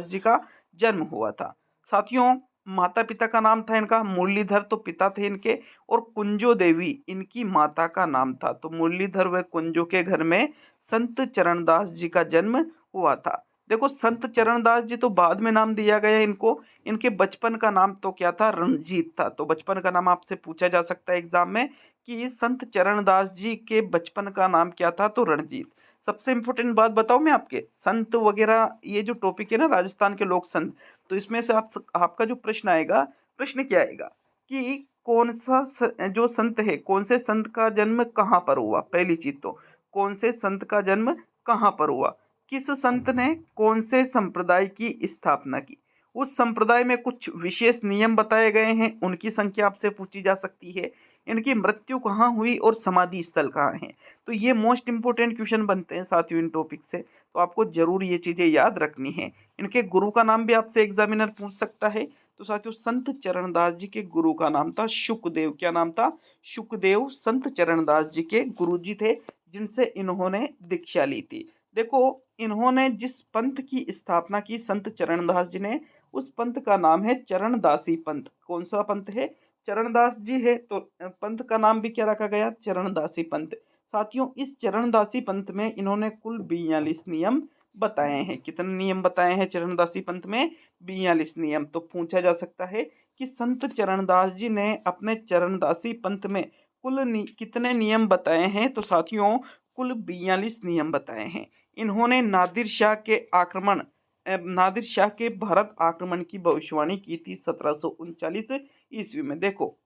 Speaker 1: जी का जन्म हुआ था। साथियों, माता पिता का नाम था इनका मुरलीधर, तो पिता थे इनके, और कुंजो देवी इनकी माता का नाम था। तो मुरलीधर व कुंजो के घर में संत चरणदास जी का जन्म हुआ था। देखो संत चरणदास जी तो बाद में नाम दिया गया इनको। इनके बचपन का नाम तो क्या था? रणजीत था। तो बचपन का नाम आपसे पूछा जा सकता है एग्जाम में कि संत चरणदास जी के बचपन का नाम क्या था? तो रणजीत। सबसे इंपॉर्टेंट बात बताऊं मैं आपके, संत वगैरह ये जो टॉपिक है ना, राजस्थान के लोक संत, तो इसमें से आपका जो प्रश्न आएगा, प्रश्न क्या आएगा कि कौन सा जो संत है, कौन से संत का जन्म कहाँ पर हुआ? पहली चीज तो कौन से संत का जन्म कहाँ पर हुआ? किस संत ने कौन से संप्रदाय की स्थापना की? उस संप्रदाय में कुछ विशेष नियम बताए गए हैं, उनकी संख्या आपसे पूछी जा सकती है। इनकी मृत्यु कहाँ हुई और समाधि स्थल कहाँ है? तो ये मोस्ट इंपोर्टेंट क्वेश्चन बनते हैं साथियों इन टॉपिक से, तो आपको जरूर ये चीजें याद रखनी है। इनके गुरु का नाम भी आपसे एग्जामिनर पूछ सकता है। तो साथियों, संत चरणदास जी के गुरु का नाम था शुकदेव। क्या नाम था? शुकदेव संत चरणदास जी के गुरु जी थे, जिनसे इन्होंने दीक्षा ली थी। देखो, इन्होंने जिस पंथ की स्थापना की संत चरणदास जी ने, उस पंथ का नाम है चरणदासी पंथ। कौन सा पंथ है? चरणदास जी है, तो पंथ का नाम भी क्या रखा गया? चरणदासी पंथ। साथियों, इस चरणदासी पंथ में इन्होंने कुल 42 नियम बताए हैं। कितने नियम बताए हैं चरणदासी पंथ में? 42 नियम। तो पूछा जा सकता है कि संत चरणदास जी ने अपने चरणदासी पंथ में कुल कितने नियम बताए हैं? तो साथियों, कुल 42 नियम बताए हैं। इन्होंने नादिर शाह के भारत आक्रमण की भविष्यवाणी की थी 1739 ईस्वी में। देखो,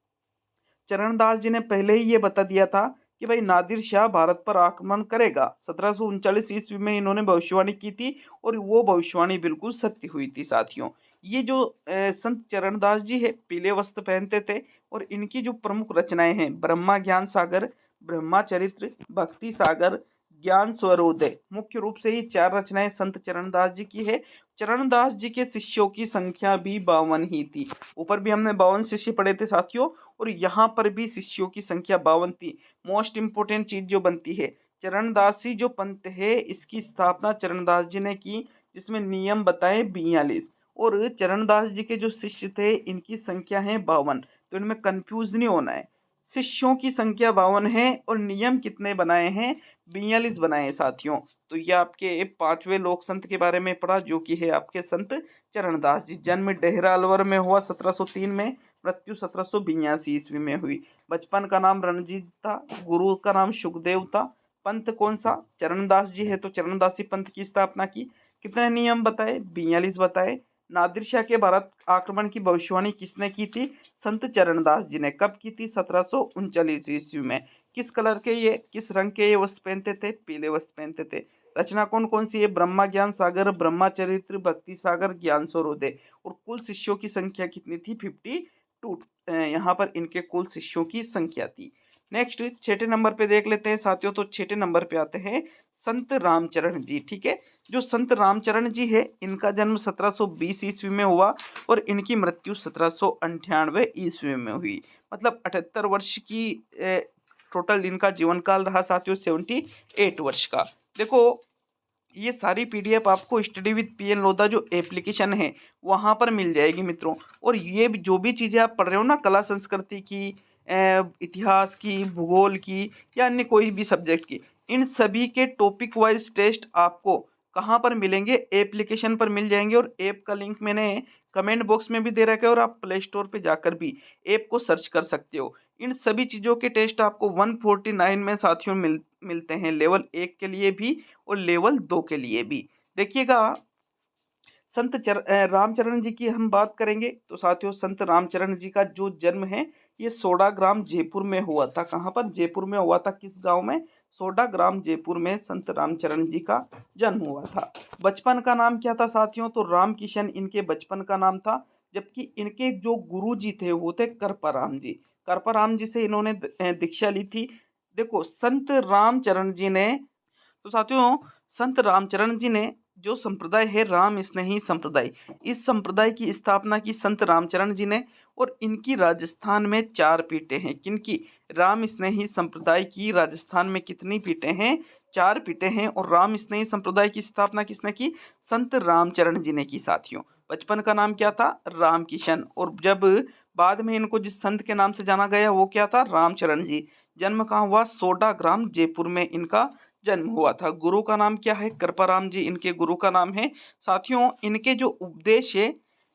Speaker 1: चरणदास जी ने पहले ही ये बता दिया था कि भाई नादिर शाह भारत पर आक्रमण करेगा। 1739 ईस्वी में इन्होंने भविष्यवाणी की थी और वो भविष्यवाणी बिल्कुल सत्य हुई थी साथियों। ये जो संत चरणदास जी है पीले वस्त्र पहनते थे और इनकी जो प्रमुख रचनाएं हैं ब्रह्मा ज्ञान सागर, ब्रह्मा चरित्र, भक्ति सागर, ज्ञान स्वरोदय, मुख्य रूप से ये चार रचनाएं संत चरणदास जी की है। चरणदास जी के शिष्यों की संख्या भी 52 ही थी। ऊपर भी हमने 52 शिष्य पढ़े थे साथियों और यहाँ पर भी शिष्यों की संख्या 52 थी। मोस्ट इंपोर्टेंट चीज जो बनती है, चरणदासी जो पंथ है इसकी स्थापना चरणदास जी ने की, जिसमें नियम बताए 42 और चरणदास जी के जो शिष्य थे इनकी संख्या है 52। तो इनमें कंफ्यूज नहीं होना है, शिष्यों की संख्या 52 है और नियम कितने बनाए हैं, 42 बनाए हैं साथियों। तो ये आपके पांचवें लोक संत के बारे में पढ़ा जो कि है आपके संत चरणदास जी। जन्म डेहरा अलवर में हुआ 1703 में, मृत्यु 1782 ईस्वी में हुई। बचपन का नाम रणजीत था, गुरु का नाम सुखदेव था। पंथ कौन सा, चरणदास जी है तो चरणदासी पंथ की स्थापना की। कितने नियम बताए, 42 बताए। नादिर शाह के भारत आक्रमण की भविष्यवाणी किसने की थी, संत चरणदास जी ने। कब की थी, 1739 ईस्वी में। किस कलर के ये, किस रंग के ये वस्त्र पहनते थे, पीले वस्त्र पहनते थे। रचना कौन कौन सी है, ब्रह्मा ज्ञान सागर, ब्रह्मा चरित्र, भक्ति सागर, ज्ञान स्वरोदय। और कुल शिष्यों की संख्या कितनी थी, 52। यहाँ पर इनके कुल शिष्यों की संख्या थी। नेक्स्ट छठे नंबर पे देख लेते हैं साथियों। तो छठे नंबर पे आते हैं संत रामचरण जी। ठीक है, जो संत रामचरण जी है इनका जन्म 1720 ईस्वी में हुआ और इनकी मृत्यु 1798 ईस्वी में हुई। मतलब 78 वर्ष की टोटल इनका जीवन काल रहा साथियों, 78 वर्ष का। देखो ये सारी पीडीएफ आपको स्टडी विद पीएन लोधा जो एप्लीकेशन है वहाँ पर मिल जाएगी मित्रों। और ये जो भी चीज़ें आप पढ़ रहे हो ना, कला संस्कृति की, इतिहास की, भूगोल की या अन्य कोई भी सब्जेक्ट की, इन सभी के टॉपिक वाइज टेस्ट आपको कहाँ पर मिलेंगे, एप्लीकेशन पर मिल जाएंगे। और ऐप का लिंक मैंने कमेंट बॉक्स में भी दे रखा है और आप प्ले स्टोर पे जाकर भी ऐप को सर्च कर सकते हो। इन सभी चीज़ों के टेस्ट आपको 149 में साथियों मिलते हैं, लेवल 1 के लिए भी और लेवल 2 के लिए भी। देखिएगा रामचरण जी की हम बात करेंगे तो साथियों संत रामचरण जी का जो जन्म है ये सोडाग्राम जयपुर में हुआ था। कहाँ पर, जयपुर में हुआ था। किस गांव में, सोडाग्राम जयपुर में संत रामचरण जी का जन्म हुआ था। बचपन का नाम क्या था साथियों, तो राम किशन इनके बचपन का नाम था। जबकि इनके जो गुरु जी थे वो थे करपाराम जी। करपाराम जी से इन्होंने दीक्षा ली थी। देखो संत रामचरण जी ने, तो साथियों संत रामचरण जी ने जो संप्रदाय है राम स्नेही संप्रदाय, इस संप्रदाय की स्थापना की संत रामचरण जी ने। और इनकी राजस्थान में 4 पीठें हैं। किनकी, राम स्नेही संप्रदाय की राजस्थान में कितनी पीठें हैं, 4 पीठें हैं। और राम स्नेही संप्रदाय की स्थापना किसने की, संत रामचरण जी ने की साथियों। बचपन का नाम क्या था, राम किशन। और जब बाद में इनको जिस संत के नाम से जाना गया वो क्या था, रामचरण जी। जन्म कहाँ हुआ, सोडाग्राम जयपुर में इनका जन्म हुआ था। गुरु का नाम क्या है, कृपाराम जी इनके गुरु का नाम है। साथियों इनके जो उपदेश है,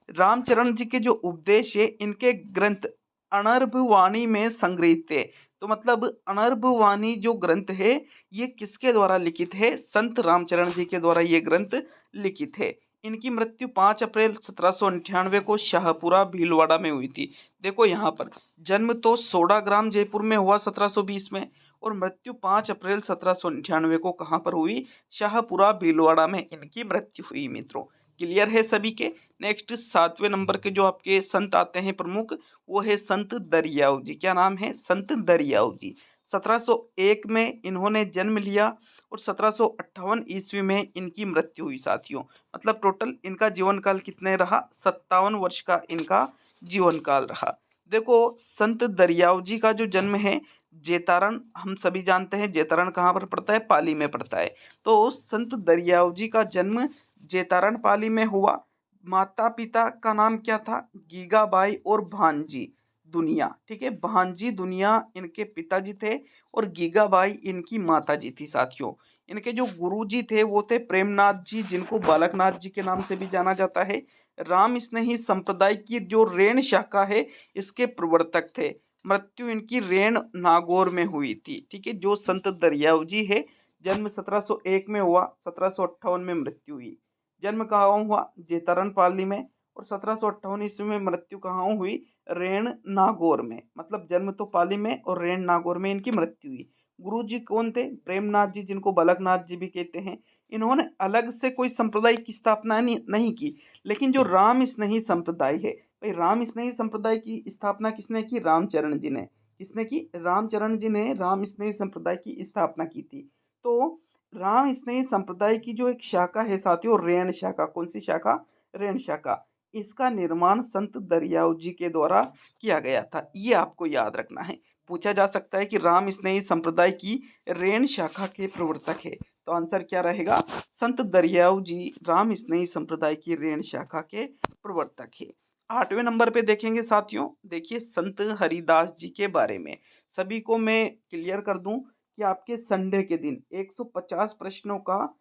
Speaker 1: रामचरण जी के जो उपदेश है इनके ग्रंथ अनर्भ वाणी में संग्रहित थे। तो मतलब अनर्भ वाणी जो ग्रंथ है ये किसके द्वारा लिखित है, संत रामचरण जी के द्वारा ये ग्रंथ लिखित है। इनकी मृत्यु 5 अप्रैल 1798 को शाहपुरा भीलवाड़ा में हुई थी। देखो यहाँ पर जन्म तो सोडाग्राम जयपुर में हुआ 1720 में और मृत्यु 5 अप्रैल 1798 को कहाँ पर हुई, शाहपुरा भीलवाड़ा में इनकी मृत्यु हुई मित्रों। क्लियर है सभी के। नेक्स्ट 7वें नंबर के जो आपके संत आते हैं प्रमुख, वो है संत दरियाऊ जी। क्या नाम है, संत दरियाऊ जी। 1701 में इन्होंने जन्म लिया और 1758 ईस्वी में इनकी मृत्यु हुई साथियों। मतलब टोटल इनका जीवन काल कितने रहा, 57 वर्ष का इनका जीवन काल रहा। देखो संत दरियाऊ जी का जो जन्म है जेतारण, हम सभी जानते हैं जेतारण कहाँ पर पड़ता है, पाली में पड़ता है। तो संत दरियाऊ जी का जन्म जेतारण पाली में हुआ। माता पिता का नाम क्या था, गीगाबाई और भांजी दुनिया। ठीक है, भांजी दुनिया इनके पिताजी थे और गीगाबाई इनकी माता जी थी साथियों। इनके जो गुरुजी थे वो थे प्रेमनाथ जी, जिनको बालकनाथ जी के नाम से भी जाना जाता है। राम स्नेही संप्रदाय की जो रेण शाखा है इसके प्रवर्तक थे। मृत्यु इनकी रेण नागौर में हुई थी। ठीक है, जो संत दरियाऊ जी है जन्म 1701 में हुआ, 1758 में मृत्यु हुई। जन्म कहाँ हुआ, जेतारन पाली में। और 1758 ईस्वी में मृत्यु कहाँ हुई, रेण नागौर में। मतलब जन्म तो पाली में और रेण नागौर में इनकी मृत्यु हुई। गुरु जी कौन थे? प्रेमनाथ जी, जिनको बालकनाथ जी भी कहते हैं। इन्होंने अलग से कोई संप्रदाय की स्थापना नहीं की, लेकिन जो राम स्नेही संप्रदाय है, भाई राम स्नेही संप्रदाय की स्थापना किसने की? रामचरण जी ने। किसने की? रामचरण जी ने राम स्नेही संप्रदाय की स्थापना की थी। तो राम स्नेही संप्रदाय की जो एक शाखा है साथियों, रेण शाखा, कौन सी शाखा? रेण शाखा। इसका निर्माण संत दरियाव जी के द्वारा किया गया था, ये आपको याद रखना है। पूछा जा सकता है कि राम स्नेही संप्रदाय की रेण शाखा के प्रवर्तक है, तो आंसर क्या रहेगा? संत दरियाव जी राम स्नेही संप्रदाय की रेण शाखा के प्रवर्तक है। 8वें नंबर पे देखेंगे साथियों, देखिए संत हरिदास जी के बारे में सभी को मैं क्लियर कर दूं कि आपके संडे के दिन 150 प्रश्नों का,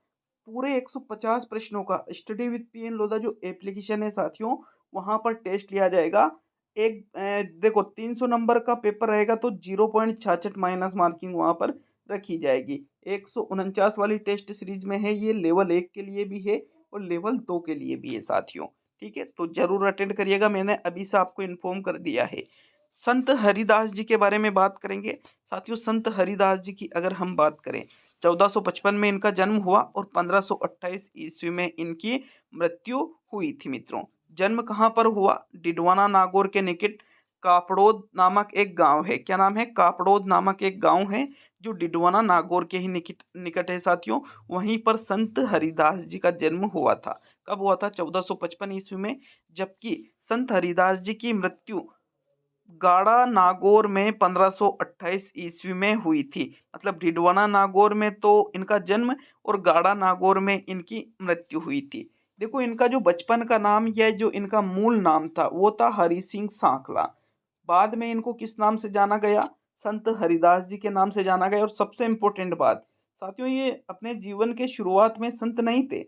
Speaker 1: पूरे 150 प्रश्नों का स्टडी विद पीएन लोधा जो एप्लीकेशन है साथियों, वहां पर टेस्ट लिया जाएगा। एक देखो 300 नंबर का पेपर रहेगा तो 0.66 माइनस मार्किंग वहां पर रखी जाएगी। 149 वाली टेस्ट सीरीज में है, ये लेवल 1 के लिए भी है और लेवल 2 के लिए भी है साथियों। ठीक है, तो जरूर अटेंड करिएगा, मैंने अभी से आपको इन्फॉर्म कर दिया है। संत हरिदास जी के बारे में बात करेंगे साथियों। संत हरिदास जी की अगर हम बात करें, 1455 में इनका जन्म हुआ और 1528 ईस्वी में इनकी मृत्यु हुई थी मित्रों। जन्म कहाँ पर हुआ? डिडवाना नागौर के निकट कापड़ोद नामक एक गांव है। क्या नाम है? कापड़ोद नामक एक गांव है जो डिडवाना नागौर के ही निकट निकट है साथियों। वहीं पर संत हरिदास जी का जन्म हुआ था। कब हुआ था? 1455 ईस्वी में। जबकि संत हरिदास जी की मृत्यु गाड़ा नागौर में 1528 ईस्वी में हुई थी। मतलब डिडवाना नागौर में तो इनका जन्म और गाड़ा नागौर में इनकी मृत्यु हुई थी। देखो इनका जो बचपन का नाम या जो इनका मूल नाम था वो था हरि सिंह सांकला। बाद में इनको किस नाम से जाना गया? संत हरिदास जी के नाम से जाना गया। और सबसे इम्पोर्टेंट बात साथियों, ये अपने जीवन के शुरुआत में संत नहीं थे।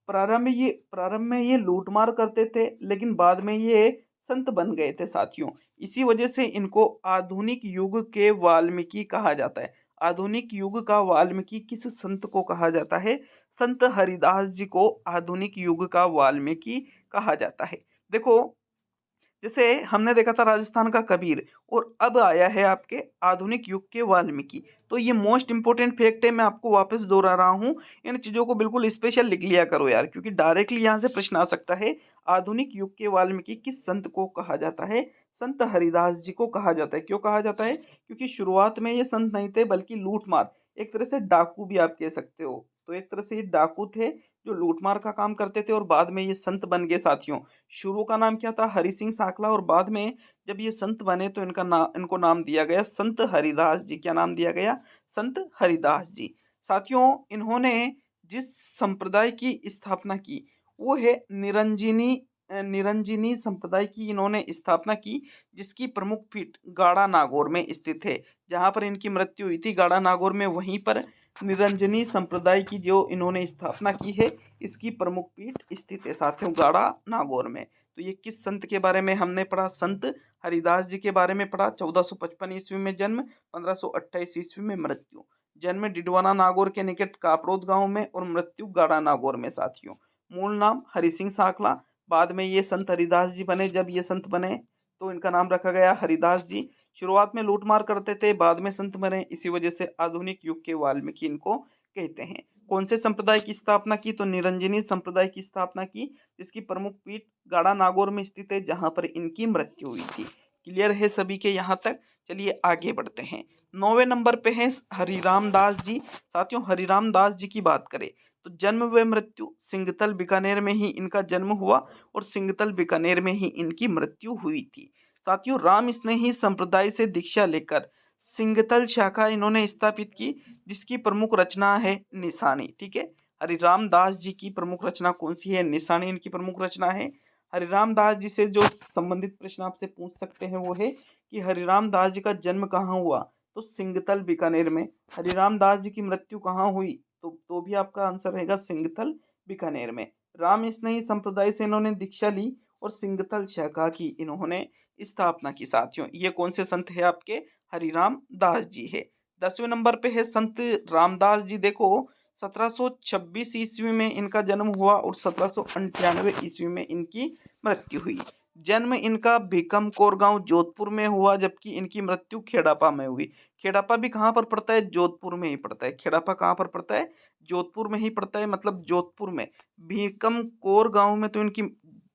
Speaker 1: प्रारंभ में ये लूटमार करते थे, लेकिन बाद में ये संत बन गए थे साथियों। इसी वजह से इनको आधुनिक युग के वाल्मीकि कहा जाता है। आधुनिक युग का वाल्मीकि किस संत को कहा जाता है? संत हरिदास जी को आधुनिक युग का वाल्मीकि कहा जाता है। देखो जैसे हमने देखा था राजस्थान का कबीर, और अब आया है आपके आधुनिक युग के वाल्मीकि। तो ये मोस्ट इंपोर्टेंट फैक्ट है, मैं आपको वापस दोहरा रहा हूँ। इन चीज़ों को बिल्कुल स्पेशल लिख लिया करो यार, क्योंकि डायरेक्टली यहाँ से प्रश्न आ सकता है। आधुनिक युग के वाल्मीकि किस संत को कहा जाता है? संत हरिदास जी को कहा जाता है। क्यों कहा जाता है? क्योंकि शुरुआत में ये संत नहीं थे, बल्कि लूटमार, एक तरह से डाकू भी आप कह सकते हो। तो एक तरह से ये डाकू थे जो लूटमार का काम करते थे, और बाद में ये संत बन गए साथियों। शुरू का नाम क्या था? हरि सिंह सांकला, और बाद में जब ये संत बने तो इनको नाम दिया गया संत हरिदास जी। क्या नाम दिया गया? संत हरिदास जी। साथियों इन्होंने जिस संप्रदाय की स्थापना की वो है निरंजनी संप्रदाय की इन्होंने स्थापना की, जिसकी प्रमुख पीठ गाड़ा नागौर में स्थित है। जहाँ पर इनकी मृत्यु हुई थी गाड़ा नागौर में, वहीं पर निरंजनी संप्रदाय की जो इन्होंने स्थापना की है, इसकी प्रमुख पीठ स्थित है साथियों गाड़ा नागौर में। तो ये किस संत के बारे में हमने पढ़ा? संत हरिदास जी के बारे में पढ़ा। 1455 ईस्वी में जन्म, 1528 ईस्वी में मृत्यु। जन्म डिडवाना नागौर के निकट कापड़ोद गांव में और मृत्यु गाड़ा नागौर में साथियों। मूल नाम हरि सिंह सांकला। बाद में ये संत हरिदास जी बने। जब ये संत बने तो इनका नाम रखा गया हरिदास जी। शुरुआत में लूटमार करते थे, बाद में संत बने, इसी वजह से आधुनिक युग के वाल्मीकि इनको कहते हैं। कौन से संप्रदाय की स्थापना की? तो निरंजनी संप्रदाय की स्थापना की, जिसकी प्रमुख पीठ गाड़ा नागौर में स्थित है, जहां पर इनकी मृत्यु हुई थी। क्लियर है सभी के यहाँ तक? चलिए आगे बढ़ते हैं। 9वें नंबर पे है हरिराम दास जी। साथियों हरिराम दास जी की बात करें तो जन्म व मृत्यु सिंगतल बीकानेर में ही इनका जन्म हुआ और सिंगतल बीकानेर में ही इनकी मृत्यु हुई थी। साथियों राम स्नेही संप्रदाय से दीक्षा लेकर सिंगतल शाखा इन्होंने स्थापित की, जिसकी प्रमुख रचना है निशानी। ठीक है, हरिराम दास जी की प्रमुख रचना कौन सी है? निशानी इनकी प्रमुख रचना है। हरिराम दास जी से जो संबंधित प्रश्न आपसे पूछ सकते हैं वो है कि हरिराम दास जी का जन्म कहाँ हुआ? तो सिंगतल बीकानेर में। हरिराम दास जी की मृत्यु कहाँ हुई? तो भी आपका आंसर रहेगा सिंगतल बीकानेर में। राम स्नेही संप्रदाय से इन्होंने दीक्षा ली और सिंगतल शाखा की इन्होंने स्थापना की। साथियों ये कौन से संत है आपके? हरिराम दास जी है। 10वें नंबर पे है संत रामदास जी। देखो 1726 ईस्वी में इनका जन्म हुआ और 1798 ईस्वी में इनकी मृत्यु हुई। जन्म इनका भीकम कोरगांव जोधपुर में हुआ, जबकि इनकी मृत्यु खेड़ापा में हुई। खेड़ापा भी कहाँ पर पड़ता है? जोधपुर में ही पड़ता है। खेड़ापा कहाँ पर पड़ता है? जोधपुर में ही पड़ता है, मतलब जोधपुर में। भीकम कोरगांव में तो इनकी,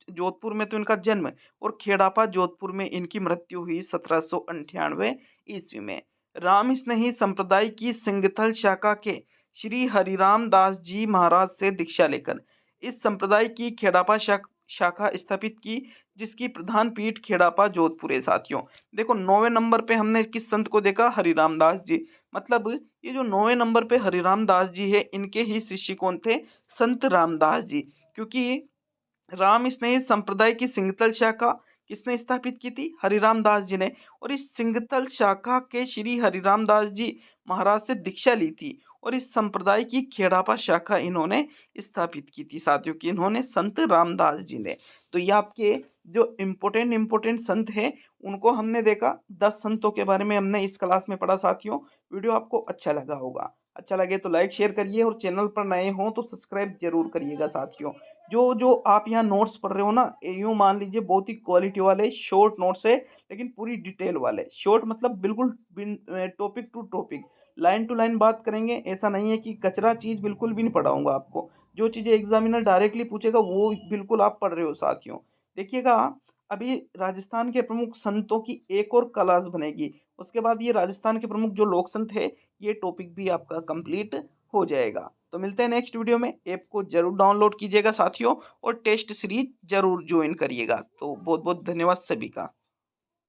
Speaker 1: जोधपुर में तो इनका जन्म, और खेड़ापा जोधपुर में इनकी मृत्यु हुई 1798 ईस्वी में। राम स्नेही संप्रदाय की सिंगथल शाखा के श्री हरिराम दास जी महाराज से दीक्षा लेकर इस संप्रदाय की खेड़ापा शाखा स्थापित की, जिसकी प्रधान पीठ खेड़ापा जोधपुर है। साथियों देखो, 9वें नंबर पे हमने किस संत को देखा? हरिराम दास जी। मतलब ये जो 9वें नंबर पे हरिराम दास जी है, इनके ही शिष्य कौन थे? संत रामदास जी। क्योंकि राम स्नेही संप्रदाय की सिंगतल शाखा किसने स्थापित की थी? हरिराम दास जी ने। और इस सिंगतल शाखा के श्री हरिराम दास जी महाराज से दीक्षा ली थी, और इस संप्रदाय की खेड़ापा शाखा इन्होंने स्थापित की थी। साथियों की इन्होंने संत रामदास जी ने। तो ये आपके जो इम्पोर्टेंट संत हैं उनको हमने देखा। 10 संतों के बारे में हमने इस क्लास में पढ़ा। साथियों वीडियो आपको अच्छा लगा होगा। अच्छा लगे तो लाइक शेयर करिए, और चैनल पर नए हों तो सब्सक्राइब जरूर करिएगा। साथियों जो जो आप यहाँ नोट्स पढ़ रहे हो ना, यूँ मान लीजिए बहुत ही क्वालिटी वाले शॉर्ट नोट्स है, लेकिन पूरी डिटेल वाले। शॉर्ट मतलब बिल्कुल topic to topic, line to line बात करेंगे। ऐसा नहीं है कि कचरा चीज़ बिल्कुल भी नहीं पढ़ाऊंगा आपको। जो चीज़ें एग्जामिनर डायरेक्टली पूछेगा वो बिल्कुल आप पढ़ रहे हो। साथियों देखिएगा, अभी राजस्थान के प्रमुख संतों की एक और क्लास बनेगी, उसके बाद ये राजस्थान के प्रमुख जो लोक संत है, ये टॉपिक भी आपका कंप्लीट हो जाएगा। तो मिलते हैं नेक्स्ट वीडियो में। ऐप को जरूर डाउनलोड कीजिएगा साथियों, और टेस्ट सीरीज जरूर ज्वाइन करिएगा। तो बहुत बहुत धन्यवाद सभी का।